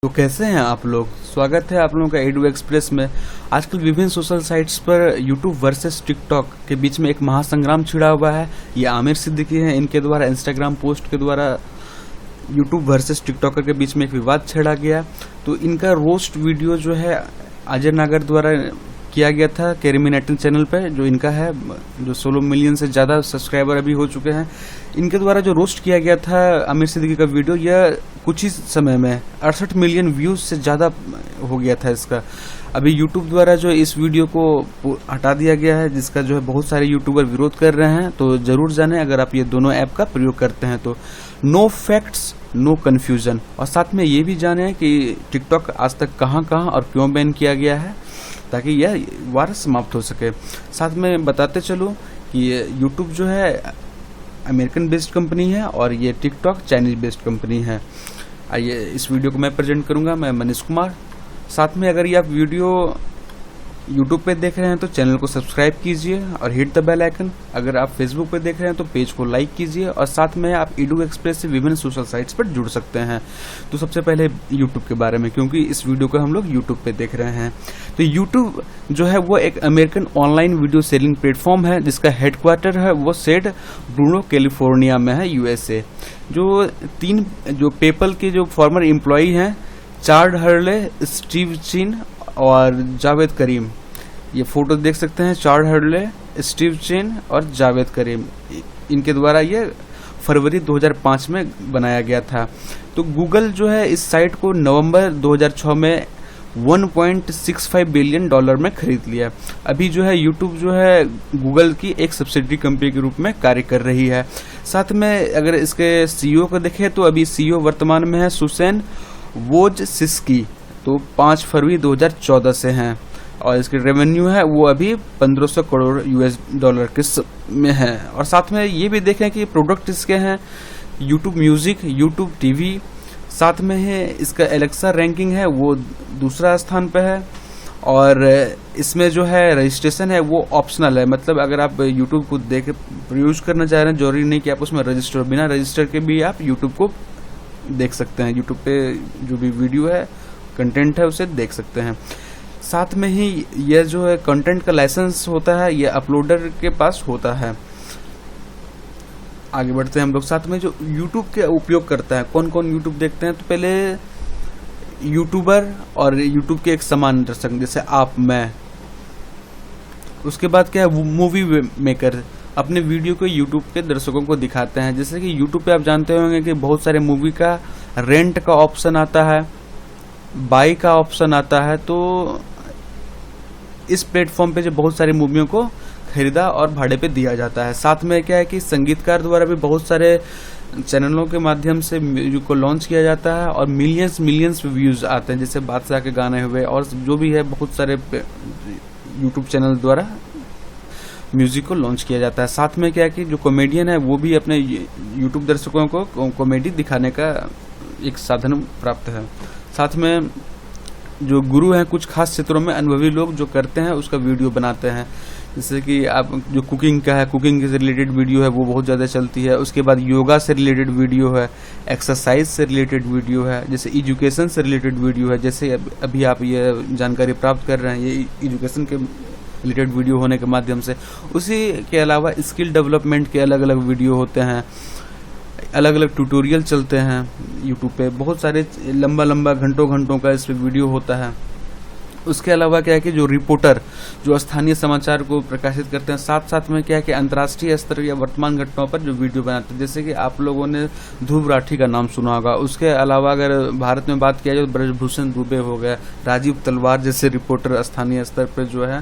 तो कैसे हैं आप लोग। स्वागत है आप लोगों का एडू एक्सप्रेस में। आजकल विभिन्न सोशल साइट्स पर यूट्यूब वर्सेस टिकटॉक के बीच में एक महासंग्राम छिड़ा हुआ है। ये आमिर सिद्दीकी हैं, इनके द्वारा इंस्टाग्राम पोस्ट के द्वारा यूट्यूब वर्सेस टिकटॉकर के बीच में एक विवाद छेड़ा गया। तो इनका रोस्ट वीडियो जो है अजय नागर द्वारा किया गया था कैरीमिनेटिंग चैनल पे, जो इनका है, जो 16 मिलियन से ज़्यादा सब्सक्राइबर अभी हो चुके हैं। इनके द्वारा जो रोस्ट किया गया था आमिर सिद्दीकी का वीडियो, यह कुछ ही समय में 68 मिलियन व्यूज़ से ज़्यादा हो गया था इसका। अभी यूट्यूब द्वारा जो इस वीडियो को हटा दिया गया है, जिसका जो है बहुत सारे यूट्यूबर विरोध कर रहे हैं। तो ज़रूर जानें अगर आप ये दोनों ऐप का प्रयोग करते हैं तो। No facts no confusion. और साथ में ये भी जानें कि टिकटॉक आज तक कहाँ और क्यों बैन किया गया है, ताकि यह वार समाप्त हो सके। साथ में बताते चलो कि यूट्यूब जो है अमेरिकन बेस्ड कंपनी है और ये टिकटॉक चाइनीज बेस्ड कंपनी है। आइए इस वीडियो को मैं प्रेजेंट करूंगा, मैं मनीष कुमार। साथ में अगर ये आप वीडियो यूट्यूब पे देख रहे हैं तो चैनल को सब्सक्राइब कीजिए और हिट द बेल आइकन। अगर आप फेसबुक पे देख रहे हैं तो पेज को लाइक कीजिए और साथ में आप एडू एक्सप्रेस से विभिन्न सोशल साइट्स पर जुड़ सकते हैं। तो सबसे पहले यूट्यूब के बारे में, क्योंकि इस वीडियो को हम लोग यूट्यूब पे देख रहे हैं। तो यूट्यूब जो है वो एक American online video sharing platform है, जिसका हेडक्वार्टर है वो सेड ब्रूनो कैलिफोर्निया में है, यूएसए। जो पेपल के जो फॉर्मर एम्प्लॉई हैं, चार्ड हर्ले, स्टीव चिन और जावेद करीम, ये फोटो देख सकते हैं। चार्ड हर्ले, स्टीव चिन और जावेद करीम, इनके द्वारा ये फरवरी 2005 में बनाया गया था। तो गूगल जो है इस साइट को नवंबर 2006 में $1.65 बिलियन में खरीद लिया। अभी जो है यूट्यूब जो है गूगल की एक सब्सिडरी कंपनी के रूप में कार्य कर रही है। साथ में अगर इसके सीईओ को देखें तो अभी सीईओ वर्तमान में है सुसेन वोजसिस्की, तो 5 फरवरी 2014 से हैं। और इसकी रेवेन्यू है वो अभी 1500 करोड़ US$ में है। और साथ में ये भी देखें कि प्रोडक्ट इसके हैं यूट्यूब म्यूजिक, यूट्यूब टीवी, साथ में है इसका एलेक्सा रैंकिंग है वो दूसरा स्थान पे है। और इसमें जो है रजिस्ट्रेशन है वो ऑप्शनल है, मतलब अगर आप यूट्यूब को यूज करना चाह रहे हैं, जरूरी नहीं कि आप उसमें रजिस्टर, बिना रजिस्टर के भी आप यूट्यूब को देख सकते हैं। यूट्यूब पे जो भी वीडियो है, कंटेंट है, उसे देख सकते हैं। साथ में ही यह जो है कंटेंट का लाइसेंस होता है, यह अपलोडर के पास होता है। आगे बढ़ते हैं हम लोग। साथ में जो यूट्यूब के उपयोग करता है, कौन कौन यूट्यूब देखते हैं, तो पहले यूट्यूबर और यूट्यूब के एक समान दर्शक, जैसे आप, मैं। उसके बाद क्या है, मूवी मेकर अपने वीडियो को यूट्यूब के दर्शकों को दिखाते हैं। जैसे कि यूट्यूब पे आप जानते होंगे कि बहुत सारे मूवी का रेंट का ऑप्शन आता है, बाई का ऑप्शन आता है। तो इस प्लेटफॉर्म पे जो बहुत सारी मूवियों को खरीदा और भाड़े पे दिया जाता है। साथ में क्या है कि संगीतकार द्वारा भी बहुत सारे चैनलों के माध्यम से म्यूजिक को लॉन्च किया जाता है और मिलियंस व्यूज आते हैं, जैसे बादशाह के गाने हुए और जो भी है, बहुत सारे यूट्यूब चैनल द्वारा म्यूजिक को लॉन्च किया जाता है। साथ में क्या है कि जो कॉमेडियन है वो भी अपने यूट्यूब दर्शकों को कॉमेडी दिखाने का एक साधन प्राप्त है। साथ में जो गुरु हैं, कुछ खास क्षेत्रों में अनुभवी लोग जो करते हैं उसका वीडियो बनाते हैं। जैसे कि आप जो कुकिंग का है, कुकिंग से रिलेटेड वीडियो है वो बहुत ज़्यादा चलती है। उसके बाद योगा से रिलेटेड वीडियो है, एक्सरसाइज से रिलेटेड वीडियो है, जैसे एजुकेशन से रिलेटेड वीडियो है। जैसे अभी आप ये जानकारी प्राप्त कर रहे हैं, ये एजुकेशन के रिलेटेड वीडियो होने के माध्यम से। उसी के अलावा स्किल डेवलपमेंट के अलग अलग वीडियो होते हैं, अलग अलग ट्यूटोरियल चलते हैं यूट्यूब पे, बहुत सारे लंबा घंटों का इस पे वीडियो होता है। उसके अलावा क्या है कि जो रिपोर्टर जो स्थानीय समाचार को प्रकाशित करते हैं, साथ में क्या है कि अंतर्राष्ट्रीय स्तर या वर्तमान घटनाओं पर जो वीडियो बनाते हैं, जैसे कि आप लोगों ने ध्रुव राठी का नाम सुना होगा। उसके अलावा अगर भारत में बात किया जाए तो ब्रजभूषण दुबे हो गया, राजीव तलवार जैसे रिपोर्टर स्थानीय स्तर पर जो है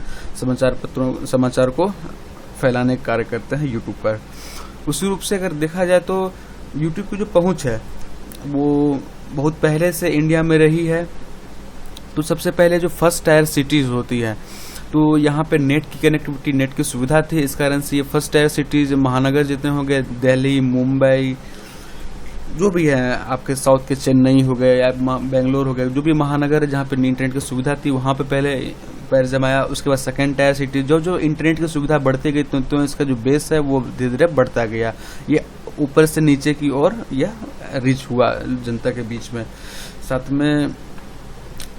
समाचार को फैलाने का कार्य करते हैं यूट्यूब पर। उसी रूप से अगर देखा जाए तो यूट्यूब की जो पहुंच है वो बहुत पहले से इंडिया में रही है। तो सबसे पहले जो फर्स्ट टायर सिटीज़ होती है, तो यहाँ पे नेट की कनेक्टिविटी, नेट की सुविधा थी। इस कारण से ये फर्स्ट टायर सिटीज़ महानगर जितने हो गए, दिल्ली, मुंबई, जो भी है आपके साउथ के, चेन्नई हो गए या बेंगलोर हो गए, जो भी महानगर है जहाँ पे इंटरनेट की सुविधा थी, वहाँ पे पहले पैर जमाया। उसके बाद सेकेंड टायर सिटी, जो इंटरनेट की सुविधा बढ़ती गई तो इसका जो बेस है वो धीरे धीरे बढ़ता गया। ये ऊपर से नीचे की ओर यह रीच हुआ जनता के बीच में। साथ में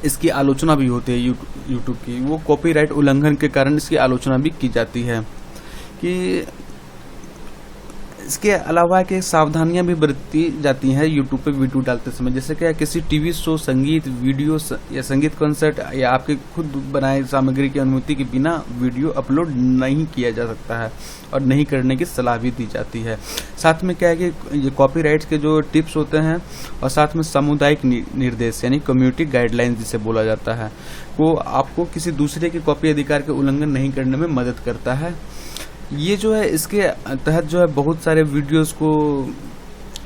इसकी आलोचना भी होती है यूट्यूब की, वो कॉपीराइट उल्लंघन के कारण इसकी आलोचना भी की जाती है। कि इसके अलावा कि सावधानियां भी बरती जाती हैं यूट्यूब पे वीडियो डालते समय, जैसे कि किसी टीवी शो, संगीत वीडियो या संगीत कॉन्सर्ट या आपके खुद बनाए सामग्री की अनुमति के बिना वीडियो अपलोड नहीं किया जा सकता है और नहीं करने की सलाह भी दी जाती है। साथ में क्या है कि ये कॉपीराइट्स के जो टिप्स होते हैं और साथ में सामुदायिक निर्देश यानी कम्युनिटी गाइडलाइंस जिसे बोला जाता है, वो आपको किसी दूसरे के कॉपी अधिकार के उल्लंघन नहीं करने में मदद करता है। ये जो है इसके तहत जो है बहुत सारे वीडियोस को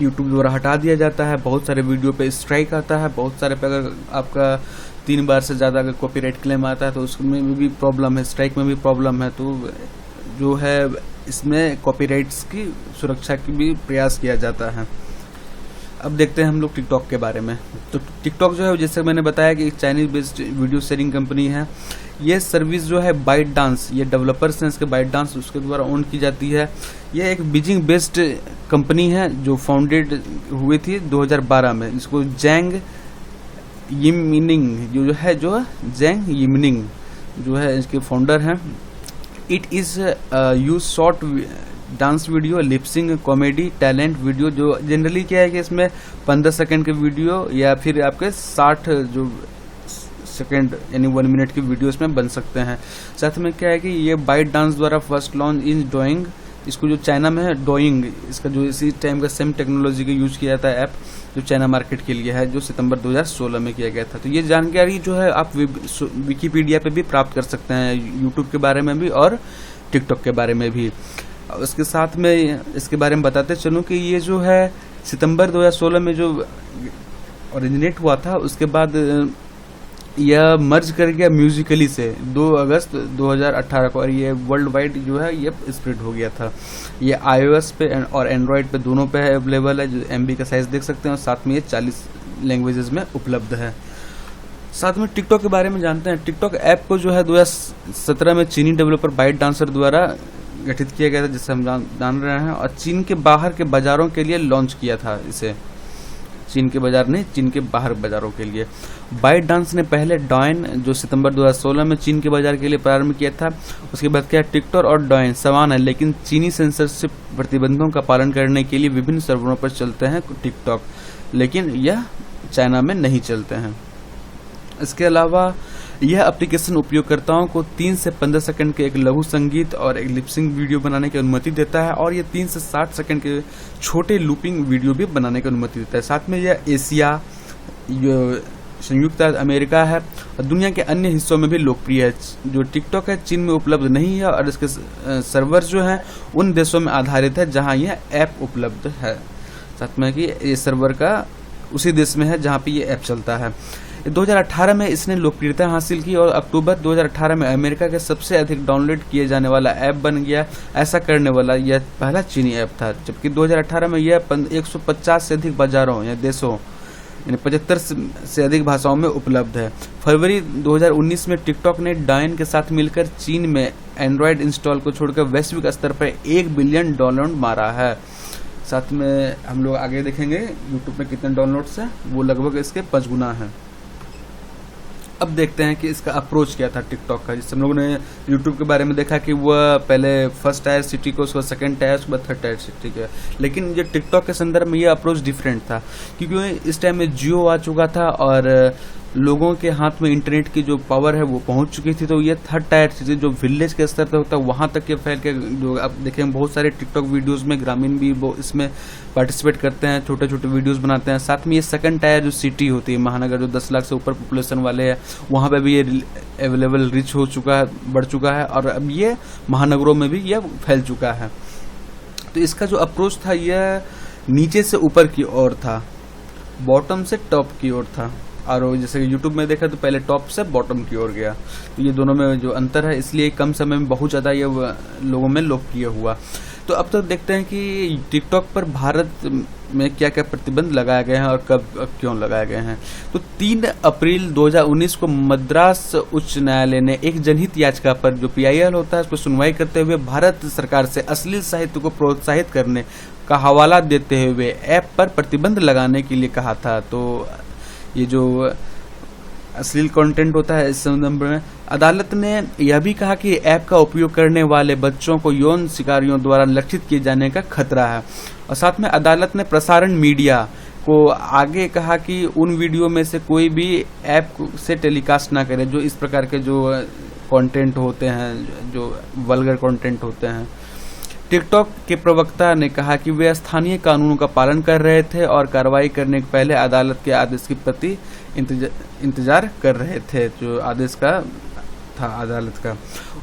यूट्यूब द्वारा हटा दिया जाता है, बहुत सारे वीडियो पे स्ट्राइक आता है, बहुत सारे पे अगर आपका 3 बार से ज़्यादा अगर कॉपीराइट क्लेम आता है तो उसमें भी प्रॉब्लम है, स्ट्राइक में भी प्रॉब्लम है। तो जो है इसमें कॉपीराइट्स की सुरक्षा की भी प्रयास किया जाता है। अब देखते हैं हम लोग टिकटॉक के बारे में। तो टिकटॉक जो है जैसे मैंने बताया कि एक Chinese based video sharing company है। ये सर्विस जो है बाइट डांस, ये डेवलपर्स हैं इसके बाइट डांस, उसके द्वारा ओन की जाती है। ये एक बीजिंग बेस्ड कंपनी है जो फाउंडेड हुई थी 2012 में। इसको जैंग यिमिनिंग जो जैंग यिमिनिंग जो है इसके फाउंडर हैं। It is use short dance video, lipsync, comedy, talent video, जो जनरली क्या है कि इसमें 15 सेकंड के वीडियो या फिर आपके 60 जो सेकंड यानी 1 मिनट की वीडियो इसमें बन सकते हैं। साथ में क्या है कि ये बाइट डांस द्वारा फर्स्ट लॉन्च इन डोइंग, इसको जो चाइना में है डोइंग, इसका जो इसी टाइम का सेम टेक्नोलॉजी का यूज किया जाता है ऐप, जो चाइना मार्केट के लिए है, जो सितंबर 2016 में किया गया था। तो ये जानकारी जो है आप विकिपीडिया पे भी प्राप्त कर सकते हैं, यूट्यूब के बारे में भी और टिकटॉक के बारे में भी। उसके साथ में इसके बारे में बताते चलूँ कि ये जो है सितंबर 2016 में जो ओरिजिनेट हुआ था, उसके बाद यह मर्ज कर गया म्यूजिकली से 2 अगस्त 2018 को, और ये वर्ल्ड वाइड जो है ये स्प्रेड हो गया था। ये iOS पे और एंड्रॉयड पे दोनों पे अवेलेबल है, जो MB का साइज देख सकते हैं, और साथ में ये 40 लैंग्वेजेस में उपलब्ध है। साथ में टिकटॉक के बारे में जानते हैं। टिकटॉक ऐप को जो है 2017 में चीनी डेवलपर बाइट डांसर द्वारा गठित किया गया था, जिससे हम जान रहे हैं, और चीन के बाहर के बाजारों के लिए लॉन्च किया था इसे। चीन के बाजार नहीं, चीन के बाहर बाजारों के लिए। बाइट डांस ने पहले डॉइन जो सितंबर 2016 में चीन के बाजार के लिए प्रारंभ किया था। उसके बाद क्या टिकटॉक और डॉइन समान है, लेकिन चीनी सेंसरशिप प्रतिबंधों का पालन करने के लिए विभिन्न सर्वरों पर चलते हैं टिकटॉक, लेकिन यह चाइना में नहीं चलते हैं। इसके अलावा यह एप्लीकेशन उपयोगकर्ताओं को 3 से 15 सेकंड के एक लघु संगीत और एक लिपसिंग वीडियो बनाने की अनुमति देता है, और यह 3 से 60 सेकंड के छोटे लूपिंग वीडियो भी बनाने की अनुमति देता है। साथ में यह एशिया, संयुक्त अमेरिका है और दुनिया के अन्य हिस्सों में भी लोकप्रिय है। जो टिकटॉक है चीन में उपलब्ध नहीं है, और इसके सर्वर जो है उन देशों में आधारित है जहां यह ऐप उपलब्ध है। साथ में कि ये सर्वर का उसी देश में है जहां पे ये ऐप चलता है। 2018 में इसने लोकप्रियता हासिल की और अक्टूबर 2018 में अमेरिका के सबसे अधिक डाउनलोड किए जाने वाला ऐप बन गया। ऐसा करने वाला यह पहला चीनी ऐप था, जबकि 2018 में यह 150 से अधिक बाजारों या देशों यानी 75 से अधिक भाषाओं में उपलब्ध है। फरवरी 2019 में टिकटॉक ने डॉइन के साथ मिलकर चीन में एंड्रॉयड इंस्टॉल को छोड़कर वैश्विक स्तर पर 1 बिलियन डाउनलोड मारा है। साथ में हम लोग आगे देखेंगे यूट्यूब में कितने डाउनलोड्स हैं, वो लगभग इसके 5 गुना है। अब देखते हैं कि इसका अप्रोच क्या था टिकटॉक का। जिससे हम लोगों ने यूट्यूब के बारे में देखा कि वह पहले फर्स्ट टायर सिटी को, उसके बाद सेकंड टायर, उसके बाद थर्ड टायर सिटी का, लेकिन ये टिकटॉक के संदर्भ में ये अप्रोच डिफरेंट था, क्योंकि इस टाइम में जियो आ चुका था और लोगों के हाथ में इंटरनेट की जो पावर है वो पहुंच चुकी थी। तो ये थर्ड टायर सिटी जो विलेज के स्तर पर होता है वहां तक के फैल के, जो आप देखें बहुत सारे टिकटॉक वीडियोस में ग्रामीण भी वो इसमें पार्टिसिपेट करते हैं, छोटे छोटे वीडियोस बनाते हैं। साथ में ये सेकंड टायर जो सिटी होती है, महानगर जो 10 लाख से ऊपर पॉपुलेशन वाले हैं, वहां पे भी ये अवेलेबल रीच हो चुका है, बढ़ चुका है, और अब ये महानगरों में भी ये फैल चुका है। तो इसका जो अप्रोच था यह नीचे से ऊपर की ओर था, बॉटम से टॉप की ओर था। और जैसे यूट्यूब में देखा तो पहले टॉप से बॉटम की ओर गया। तो ये दोनों में जो अंतर है, इसलिए कम समय में बहुत ज़्यादा ये लोगों में लोकप्रिय हुआ। तो अब तक देखते हैं कि टिकटॉक पर भारत में क्या क्या प्रतिबंध लगाए गए हैं और कब क्यों लगाए गए हैं। तो 3 अप्रैल 2019 को मद्रास उच्च न्यायालय ने एक जनहित याचिका पर, जो PIL होता है, उस पर सुनवाई करते हुए भारत सरकार से अश्लील साहित्य को प्रोत्साहित करने का हवाला देते हुए ऐप पर प्रतिबंध लगाने के लिए कहा था। तो ये जो अश्लील कंटेंट होता है। इस संदर्भ में अदालत ने यह भी कहा कि ऐप का उपयोग करने वाले बच्चों को यौन शिकारियों द्वारा लक्षित किए जाने का खतरा है। और साथ में अदालत ने प्रसारण मीडिया को आगे कहा कि उन वीडियो में से कोई भी ऐप से टेलीकास्ट ना करे जो इस प्रकार के जो कंटेंट होते हैं, जो वल्गर कंटेंट होते हैं। टिकटॉक के प्रवक्ता ने कहा कि वे स्थानीय कानूनों का पालन कर रहे थे और कार्रवाई करने के पहले अदालत के आदेश की प्रति इंतजार कर रहे थे, जो आदेश का था अदालत का।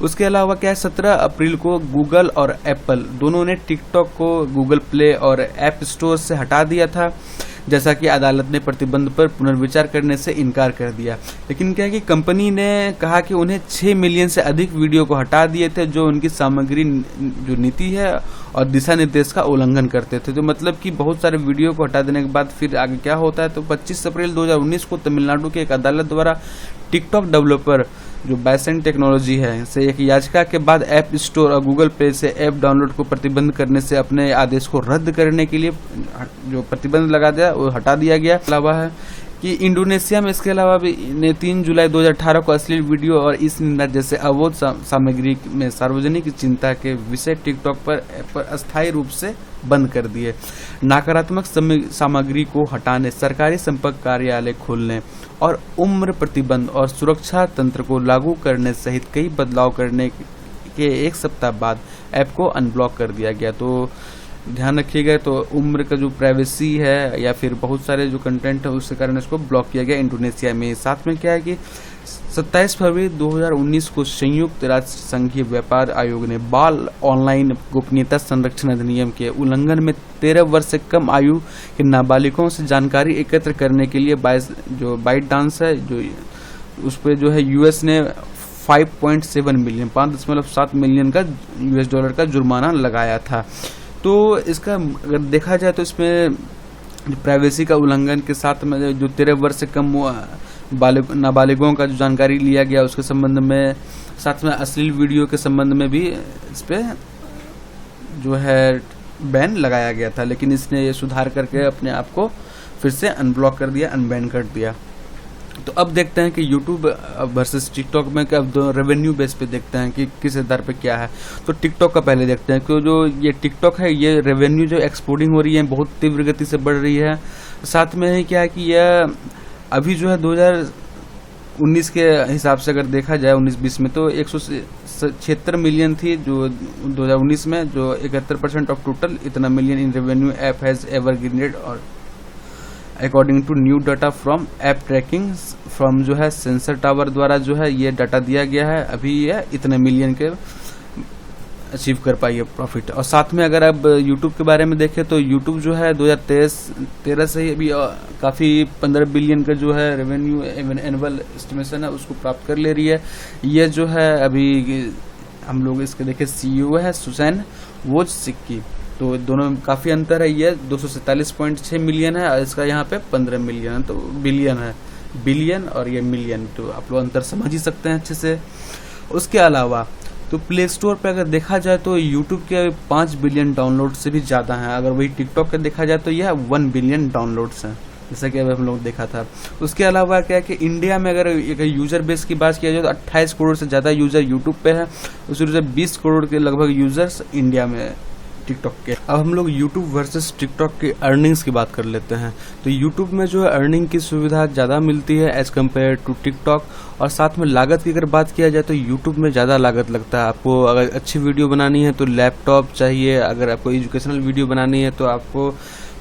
उसके अलावा क्या है, 17 अप्रैल को गूगल और एप्पल दोनों ने टिकटॉक को गूगल प्ले और ऐप स्टोर से हटा दिया था, जैसा कि अदालत ने प्रतिबंध पर पुनर्विचार करने से इनकार कर दिया। लेकिन क्या है कि कंपनी ने कहा कि उन्हें 6 मिलियन से अधिक वीडियो को हटा दिए थे जो उनकी सामग्री जो नीति है और दिशा निर्देश का उल्लंघन करते थे। तो मतलब कि बहुत सारे वीडियो को हटा देने के बाद फिर आगे क्या होता है, तो 25 अप्रैल 2019 को तमिलनाडु के एक अदालत द्वारा टिकटॉक डेवलपर जो बाइसेंट टेक्नोलॉजी है से एक याचिका के बाद ऐप स्टोर और गूगल प्ले से ऐप डाउनलोड को प्रतिबंध करने से अपने आदेश को रद्द करने के लिए जो प्रतिबंध लगा दिया वो हटा दिया गया। अलावा है कि इंडोनेशिया में इसके अलावा भी ने 3 जुलाई 2018 को अश्लील वीडियो और इस निंदा जैसे अवैध सामग्री में सार्वजनिक चिंता के विषय टिकटॉक पर अस्थायी रूप से बंद कर दिए। नकारात्मक सामग्री को हटाने, सरकारी संपर्क कार्यालय खोलने और उम्र प्रतिबंध और सुरक्षा तंत्र को लागू करने सहित कई बदलाव करने के एक सप्ताह बाद ऐप को अनब्लॉक कर दिया गया। तो ध्यान रखिएगा, तो उम्र का जो प्राइवेसी है या फिर बहुत सारे जो कंटेंट है उसके कारण इसको ब्लॉक किया गया इंडोनेशिया में। साथ में क्या है कि 27 फरवरी 2019 को संयुक्त राष्ट्र संघीय व्यापार आयोग ने बाल ऑनलाइन गोपनीयता संरक्षण अधिनियम के उल्लंघन में 13 वर्ष से कम आयु के नाबालिगों से जानकारी एकत्र करने के लिए बाइट डांस है जो उस पर जो है यूएस ने 5.7 मिलियन 5.7 मिलियन का यूएस डॉलर का जुर्माना लगाया था। तो इसका अगर देखा जाए तो इसमें प्राइवेसी का उल्लंघन के साथ में जो 13 वर्ष से कम नाबालिगों का जो जानकारी लिया गया उसके संबंध में, साथ में अश्लील वीडियो के संबंध में भी इस पे जो है बैन लगाया गया था। लेकिन इसने ये सुधार करके अपने आप को फिर से अनब्लॉक कर दिया, अनबैन कर दिया। तो अब देखते हैं कि YouTube वर्सेस टिकटॉक में अब दो रेवेन्यू बेस पे देखते हैं कि किस आधार पे क्या है। तो टिकटॉक का पहले देखते हैं कि जो ये टिकटॉक है ये रेवेन्यू जो एक्सपोर्टिंग हो रही है बहुत तीव्र गति से बढ़ रही है। साथ में है क्या है कि यह अभी जो है 2019 के हिसाब से अगर देखा जाए 19-20 में तो 176 मिलियन थी जो 2019 में, जो 71% ऑफ टोटल इतना million in revenue app has ever generated और according to new data from app tracking from जो है सेंसर टावर द्वारा जो है ये डाटा दिया गया है। अभी ये इतने मिलियन के अचीव कर पाई है प्रॉफिट। और साथ में अगर अब यूट्यूब के बारे में देखें तो यूट्यूब जो है 2013 से ही अभी काफ़ी 15 बिलियन का जो है रेवेन्यू एनुअल एस्टिमेशन है उसको प्राप्त कर ले रही है। ये जो है अभी हम लोग इसके देखें CEO है सुसैन वोजसिक्की, तो दोनों में काफ़ी अंतर है। ये 247.6 मिलियन है और इसका यहाँ पे 15 मिलियन है, तो बिलियन है, बिलियन और ये मिलियन, तो आप लोग अंतर समझ ही सकते हैं अच्छे से। उसके अलावा तो प्ले स्टोर पे अगर देखा जाए तो यूट्यूब के 5 बिलियन डाउनलोड से भी ज़्यादा हैं। अगर वही टिकटॉक का देखा जाए तो यह 1 बिलियन डाउनलोड्स हैं, जैसा कि अभी हम लोग देखा था। उसके अलावा क्या है कि इंडिया में अगर एक यूजर बेस की बात किया जाए तो 28 करोड़ से ज़्यादा यूजर यूट्यूब पे है, उसी से 20 करोड़ के लगभग यूजर्स इंडिया में टिकटॉक के। अब हम लोग यूट्यूब वर्सेस टिकटॉक की अर्निंग्स की बात कर लेते हैं। तो यूट्यूब में जो है अर्निंग की सुविधा ज़्यादा मिलती है एज कम्पेयर टू टिकटॉक। और साथ में लागत की अगर बात किया जाए तो यूट्यूब में ज़्यादा लागत लगता है। आपको अगर अच्छी वीडियो बनानी है तो लैपटॉप चाहिए, अगर आपको एजुकेशनल वीडियो बनानी है तो आपको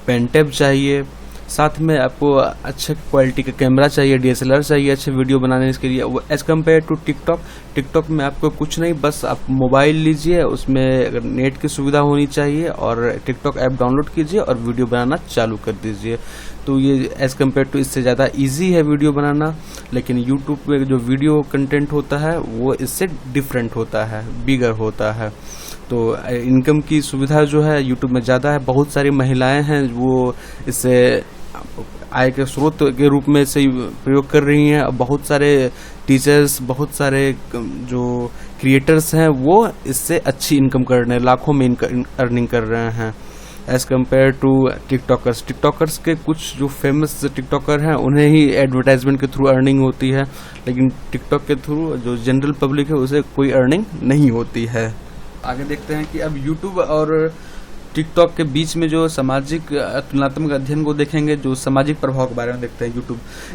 पेनटेप चाहिए, साथ में आपको अच्छे क्वालिटी का कैमरा चाहिए, DSLR चाहिए अच्छे वीडियो बनाने के लिए। एज कम्पेयर टू टिकटॉक में आपको कुछ नहीं, बस आप मोबाइल लीजिए, उसमें अगर नेट की सुविधा होनी चाहिए और टिकटॉक ऐप डाउनलोड कीजिए और वीडियो बनाना चालू कर दीजिए। तो ये एज कम्पेयर टू इससे ज़्यादा इजी है वीडियो बनाना। लेकिन यूट्यूब पे जो वीडियो कंटेंट होता है वो इससे डिफरेंट होता है, बिगर होता है। तो इनकम की सुविधा जो है यूट्यूब में ज़्यादा है। बहुत सारी महिलाएं हैं वो इससे आय के स्रोत के रूप में इसे प्रयोग कर रही हैं। बहुत सारे टीचर्स, बहुत सारे जो क्रिएटर्स हैं वो इससे अच्छी इनकम कर रहे हैं, लाखों में अर्निंग कर रहे हैं। एज़ कम्पेयर टू टिकटॉकर्स के कुछ जो फेमस टिकटॉकर हैं उन्हें ही एडवर्टाइजमेंट के थ्रू अर्निंग होती है, लेकिन टिकटॉक के थ्रू जो जनरल पब्लिक है उसे कोई अर्निंग नहीं होती है। आगे देखते हैं कि अब यूट्यूब और टिकटॉक के बीच में जो सामाजिक तुलनात्मक अध्ययन को देखेंगे, जो सामाजिक प्रभाव के बारे में देखते हैं।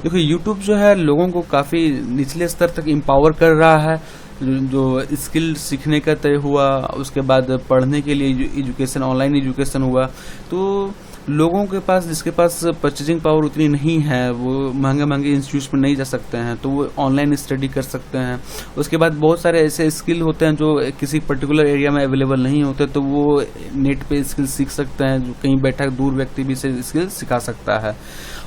देखो यूट्यूब जो है लोगों को काफ़ी निचले स्तर तक एम्पावर कर रहा है। जो स्किल सीखने का तय हुआ, उसके बाद पढ़ने के लिए एजुकेशन, ऑनलाइन एजुकेशन हुआ, तो लोगों के पास जिसके पास परचेजिंग पावर उतनी नहीं है, वो महंगे इंस्टीट्यूट में नहीं जा सकते हैं, तो वो ऑनलाइन स्टडी कर सकते हैं। उसके बाद बहुत सारे ऐसे स्किल होते हैं जो किसी पर्टिकुलर एरिया में अवेलेबल नहीं होते, तो वो नेट पे स्किल सीख सकते हैं, जो कहीं बैठा दूर व्यक्ति भी से स्किल सिखा सकता है।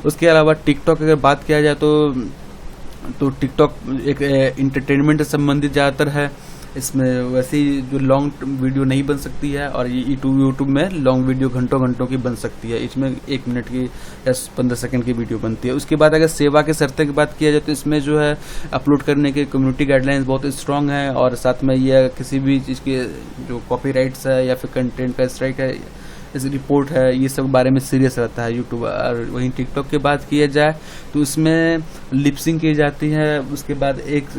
उसके अलावा टिकटॉक अगर बात किया जाए तो टिकटॉक एक इंटरटेनमेंट से संबंधित ज़्यादातर है। इसमें वैसे ही जो लॉन्ग वीडियो नहीं बन सकती है, और ये यूट्यूब में लॉन्ग वीडियो घंटों की बन सकती है। इसमें 1 मिनट की या 15 सेकंड की वीडियो बनती है। उसके बाद अगर सेवा के शर्तें की बात किया जाए तो इसमें जो है अपलोड करने के कम्युनिटी गाइडलाइंस बहुत स्ट्रांग है, और साथ में यह किसी भी चीज़ के जो कॉपीराइट्स है या फिर कंटेंट का स्ट्राइक है, इस रिपोर्ट है, ये सब बारे में सीरियस रहता है यूट्यूब। और वहीं टिकटॉक की बात किया जाए तो इसमें लिपसिंग की जाती है, उसके बाद एक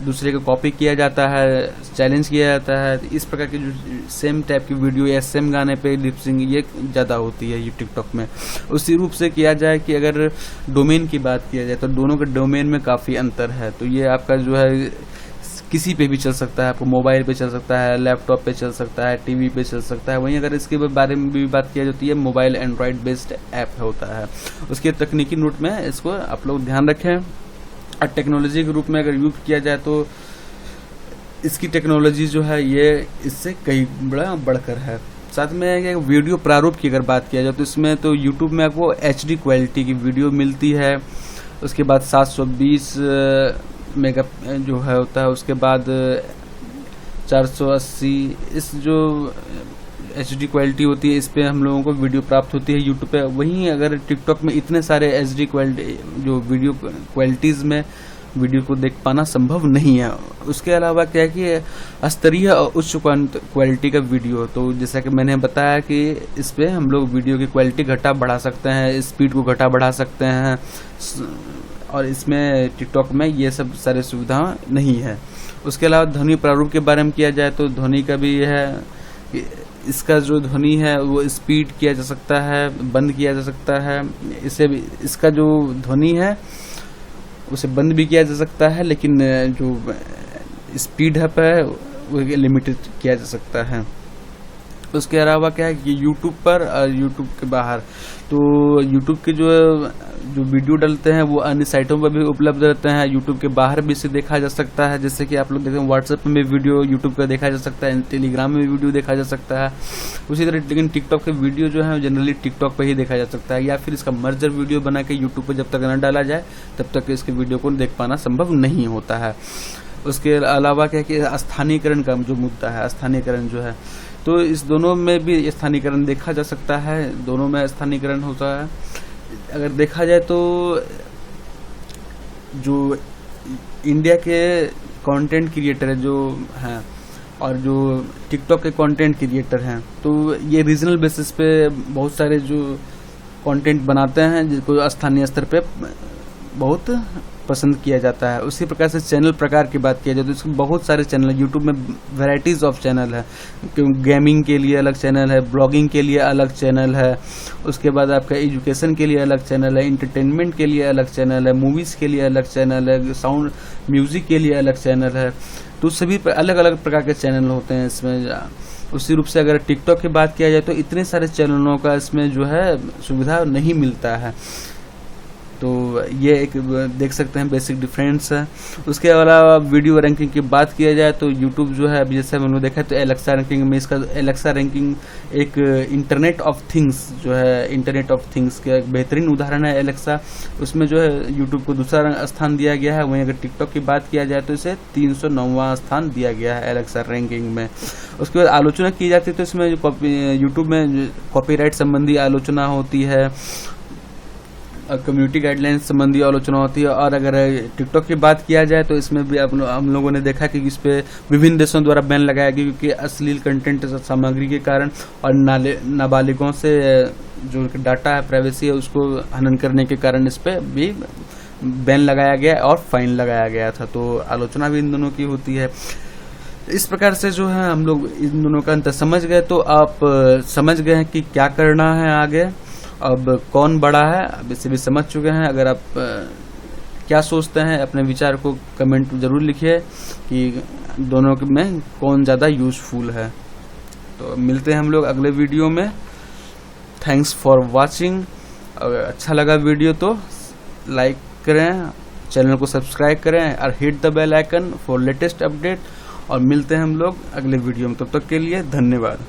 दूसरे का कॉपी किया जाता है, चैलेंज किया जाता है। इस प्रकार की जो सेम टाइप की वीडियो या सेम गाने पे लिपसिंग ये ज़्यादा होती है ये टिकटॉक में। उसी रूप से किया जाए कि अगर डोमेन की बात किया जाए तो दोनों के डोमेन में काफ़ी अंतर है। तो ये आपका जो है किसी पे भी चल सकता है, आपको मोबाइल पे चल सकता है, लैपटॉप पे चल सकता है, टेलीविजन पे चल सकता है। वहीं अगर इसके बारे में भी बात किया जाती है, मोबाइल एंड्रॉयड बेस्ड ऐप होता है। उसके तकनीकी नोट में इसको आप लोग ध्यान रखें। और टेक्नोलॉजी के रूप में अगर यूज किया जाए तो इसकी टेक्नोलॉजी जो है ये इससे कई बड़ा बढ़कर है। साथ में वीडियो प्रारूप की अगर बात किया जाए तो इसमें तो यूट्यूब में आपको HD क्वालिटी की वीडियो मिलती है। उसके बाद 720 मेगा जो है होता है, उसके बाद 480 इस जो HD क्वालिटी होती है, इस पे हम लोगों को वीडियो प्राप्त होती है यूट्यूब पे। वहीं अगर टिकटॉक में इतने सारे HD क्वालिटी जो वीडियो क्वालिटीज़ में वीडियो को देख पाना संभव नहीं है। उसके अलावा क्या है कि स्तरीय और उच्च क्वालिटी का वीडियो, तो जैसा कि मैंने बताया कि इस पे हम लोग वीडियो की क्वालिटी घटा बढ़ा सकते हैं, स्पीड को घटा बढ़ा सकते हैं, और इसमें टिकटॉक में ये सब सारे सुविधा नहीं है। उसके अलावा ध्वनि प्रारूप के बारे में किया जाए तो ध्वनि का भी है कि इसका जो ध्वनि है वो स्पीड किया जा सकता है, बंद किया जा सकता है। इसे भी इसका जो ध्वनि है उसे बंद भी किया जा सकता है, लेकिन जो स्पीड है वो लिमिटेड किया जा सकता है। उसके अलावा क्या है कि यूट्यूब पर और यूट्यूब के बाहर, तो यूट्यूब के जो वीडियो डलते हैं वो अन्य साइटों पर भी उपलब्ध रहते हैं। यूट्यूब के बाहर भी इसे देखा जा सकता है, जैसे कि आप लोग देखते हैं व्हाट्सएप में वीडियो यूट्यूब का देखा जा सकता है, टेलीग्राम में वीडियो देखा जा सकता है। उसी तरह लेकिन टिकटॉक के वीडियो जो है जनरली टिकटॉक पर ही देखा जा सकता है, या फिर इसका मर्जर वीडियो बना के यूट्यूब पर जब तक न डाला जाए तब तक इसके वीडियो को देख पाना संभव नहीं होता है। उसके अलावा क्या कि स्थानीयकरण का जो मुद्दा है, स्थानीयकरण जो है, तो इस दोनों में भी स्थानीयकरण देखा जा सकता है, दोनों में स्थानीयकरण होता है। अगर देखा जाए तो जो इंडिया के कंटेंट क्रिएटर है जो हैं और जो टिकटॉक के कंटेंट क्रिएटर हैं, तो ये रीजनल बेसिस पे बहुत सारे जो कंटेंट बनाते हैं जिसको स्थानीय स्तर पे बहुत पसंद किया जाता है। उसी प्रकार से चैनल प्रकार की बात किया जाए तो इसमें बहुत सारे चैनल है। यूट्यूब में वैराइटीज़ ऑफ चैनल है, गेमिंग के लिए अलग चैनल है, ब्लॉगिंग के लिए अलग चैनल है, उसके बाद आपका एजुकेशन के लिए अलग चैनल है, इंटरटेनमेंट के लिए अलग चैनल है, मूवीज़ के लिए अलग चैनल है, साउंड म्यूज़िक के लिए अलग चैनल है। तो सभी अलग अलग प्रकार के चैनल होते हैं इसमें। उसी रूप से अगर टिकटॉक की बात किया जाए तो इतने सारे चैनलों का इसमें जो है सुविधा नहीं मिलता है। तो ये एक देख सकते हैं बेसिक डिफरेंस है। उसके अलावा वीडियो रैंकिंग की बात किया जाए तो यूट्यूब जो है अभी जैसे हमने देखा तो एलेक्सा रैंकिंग में, इसका एलेक्सा रैंकिंग एक इंटरनेट ऑफ थिंग्स जो है, इंटरनेट ऑफ थिंग्स का एक बेहतरीन उदाहरण है एलेक्सा। उसमें जो है यूट्यूब को दूसरा स्थान दिया गया है। वहीं अगर टिकटॉक की बात किया जाए तो इसे 309वां स्थान दिया गया है एलेक्सा रैंकिंग में। उसके बाद आलोचना की जाती है तो इसमें यूट्यूब में कॉपीराइट संबंधी आलोचना होती है, कम्युनिटी गाइडलाइंस संबंधी आलोचना होती है। और अगर टिकटॉक की बात किया जाए तो इसमें भी हम लोगों ने देखा कि इस पे विभिन्न देशों द्वारा बैन लगाया गया, क्योंकि अश्लील कंटेंट सामग्री के कारण और नाबालिगों से जो डाटा है, प्राइवेसी है, उसको हनन करने के कारण इस पे भी बैन लगाया गया और फाइन लगाया गया था। तो आलोचना भी इन दोनों की होती है। इस प्रकार से जो है हम लोग इन दोनों का अंतर समझ गए, तो आप समझ गए हैं कि क्या करना है आगे, अब कौन बड़ा है, अब इसे भी समझ चुके हैं। अगर आप क्या सोचते हैं, अपने विचार को कमेंट जरूर लिखिए कि दोनों में कौन ज़्यादा यूजफुल है। तो मिलते हैं हम लोग अगले वीडियो में। Thanks for watching. अगर अच्छा लगा वीडियो तो लाइक करें, चैनल को सब्सक्राइब करें और hit the bell icon for latest update. और मिलते हैं हम लोग अगले वीडियो में, तब तक के लिए धन्यवाद।